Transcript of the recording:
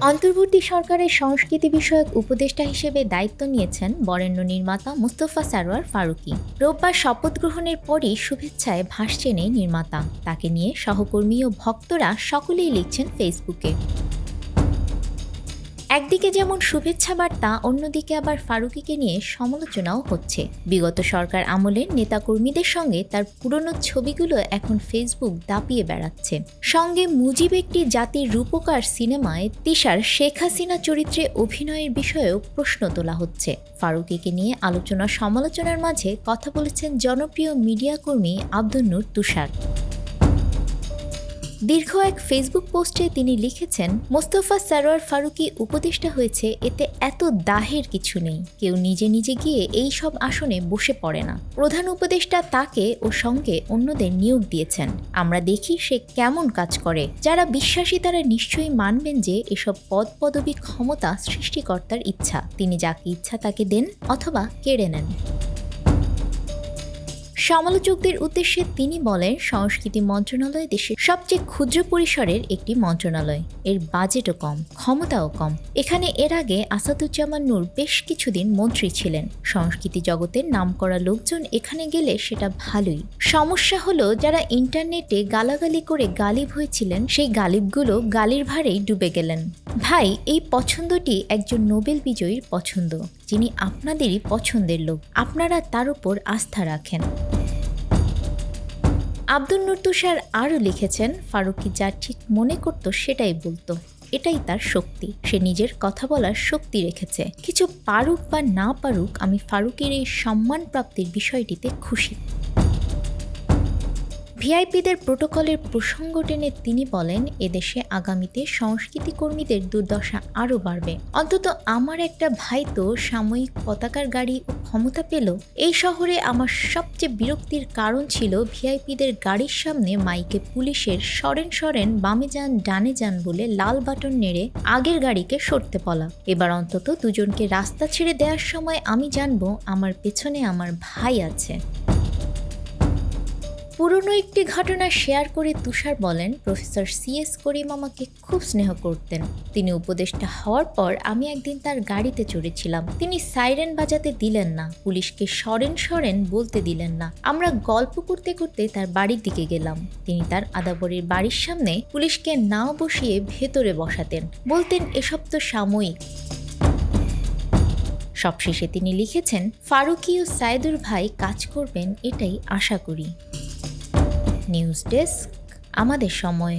অন্তর্বর্তী সরকারের সংস্কৃতি বিষয়ক উপদেষ্টা হিসেবে দায়িত্ব নিয়েছেন বরেণ্য নির্মাতা মুস্তফা সারোয়ার ফারুকী। রোববার শপথ গ্রহণের পরই শুভেচ্ছায় ভাসছেন এই নির্মাতা। তাকে নিয়ে সহকর্মী ও ভক্তরা সকলেই লিখছেন ফেসবুকে। একদিকে যেমন শুভেচ্ছা বার্তা, অন্যদিকে আবার ফারুকীকে নিয়ে সমালোচনাও হচ্ছে। বিগত সরকার আমলের নেতাকর্মীদের সঙ্গে তার পুরনো ছবিগুলো এখন ফেসবুক দাপিয়ে বেড়াচ্ছে। সঙ্গে মুজিব একটি জাতির রূপকার সিনেমায় তিশার শেখ হাসিনা চরিত্রে অভিনয়ের বিষয়েও প্রশ্ন তোলা হচ্ছে। ফারুকীকে নিয়ে আলোচনা সমালোচনার মাঝে কথা বলেছেন জনপ্রিয় মিডিয়া কর্মী আব্দুন নূর তুষার। দীর্ঘ এক ফেসবুক পোস্টে তিনি লিখেছেন, মোস্তফা সারোয়ার ফারুকী উপদেষ্টা হয়েছে, এতে এত দাহের কিছু নেই। কেউ নিজে নিজে গিয়ে এই সব আসনে বসে পড়ে না। প্রধান উপদেষ্টা তাকে ও সঙ্গে অন্যদের নিয়োগ দিয়েছেন। আমরা দেখি সে কেমন কাজ করে। যারা বিশ্বাসী তারা নিশ্চয়ই মানবেন যে এসব পদ পদবীর ক্ষমতা সৃষ্টিকর্তার ইচ্ছা। তিনি যাকে ইচ্ছা তাকে দেন অথবা কেড়ে নেন। সমালোচকদের উদ্দেশ্যে তিনি বলেন, সংস্কৃতি মন্ত্রণালয় দেশের সবচেয়ে ক্ষুদ্র পরিসরের একটি মন্ত্রণালয়। এর বাজেটও কম, ক্ষমতাও কম। এখানে এর আগে আসাদুজ্জামান নূর বেশ কিছুদিন মন্ত্রী ছিলেন। সংস্কৃতি জগতের নামকরা লোকজন এখানে গেলে সেটা ভালোই। সমস্যা হলো, যারা ইন্টারনেটে গালাগালি করে গালিব হয়েছিলেন, সেই গালিবগুলো গালির ভারেই ডুবে গেলেন। ভাই, এই পছন্দটি একজন নোবেল বিজয়ীর পছন্দ, যিনি আপনাদেরই পছন্দের লোক। আপনারা তার উপর আস্থা রাখেন। আব্দুন নূর তুষার আরও লিখেছেন, ফারুকী যা ঠিক মনে করত সেটাই বলতো। এটাই তার শক্তি। সে নিজের কথা বলার শক্তি রেখেছে। কিছু পারুক বা না পারুক, আমি ফারুকীর এই সম্মান প্রাপ্তির বিষয়টিতে খুশি। ভিআইপিদের প্রোটোকলের প্রসঙ্গ টেনে তিনি বলেন, এদেশে আগামীতে সংস্কৃতি কর্মীদের দুর্দশা আরও বাড়বে। অন্তত আমার একটা ভাই তো সাময়িক পতাকার গাড়ি ও ক্ষমতা পেল। এই শহরে আমার সবচেয়ে বিরক্তির কারণ ছিল ভিআইপিদের গাড়ির সামনে মাইকে পুলিশের সরেন সরেন, বামে যান ডানে যান বলে লাল বাটন নেড়ে আগের গাড়িকে সরতে বলা। এবার অন্তত দুজনকে রাস্তা ছেড়ে দেওয়ার সময় আমি জানবো আমার পেছনে আমার ভাই আছে। পুরনো একটি ঘটনা শেয়ার করে তুষার বলেন, প্রফেসর সিএস করিম আমাকে খুব স্নেহ করতেন। তিনি উপদেষ্টা হওয়ার পর আমি একদিন তার গাড়িতে চড়েছিলাম। তিনি সাইরেন বাজাতে দিলেন না, পুলিশকে সরেন সরেন বলতে দিলেন না। আমরা গল্প করতে করতে তার বাড়ির দিকে গেলাম। তিনি তার আদাবরের বাড়ির সামনে পুলিশকে নাও বসিয়ে ভেতরে বসাতেন, বলতেন এসব তো সাময়িক। সবশেষে তিনি লিখেছেন, ফারুকী ও সাইদুর ভাই কাজ করবেন, এটাই আশা করি। নিউজ ডেস্ক, আমাদের সময়।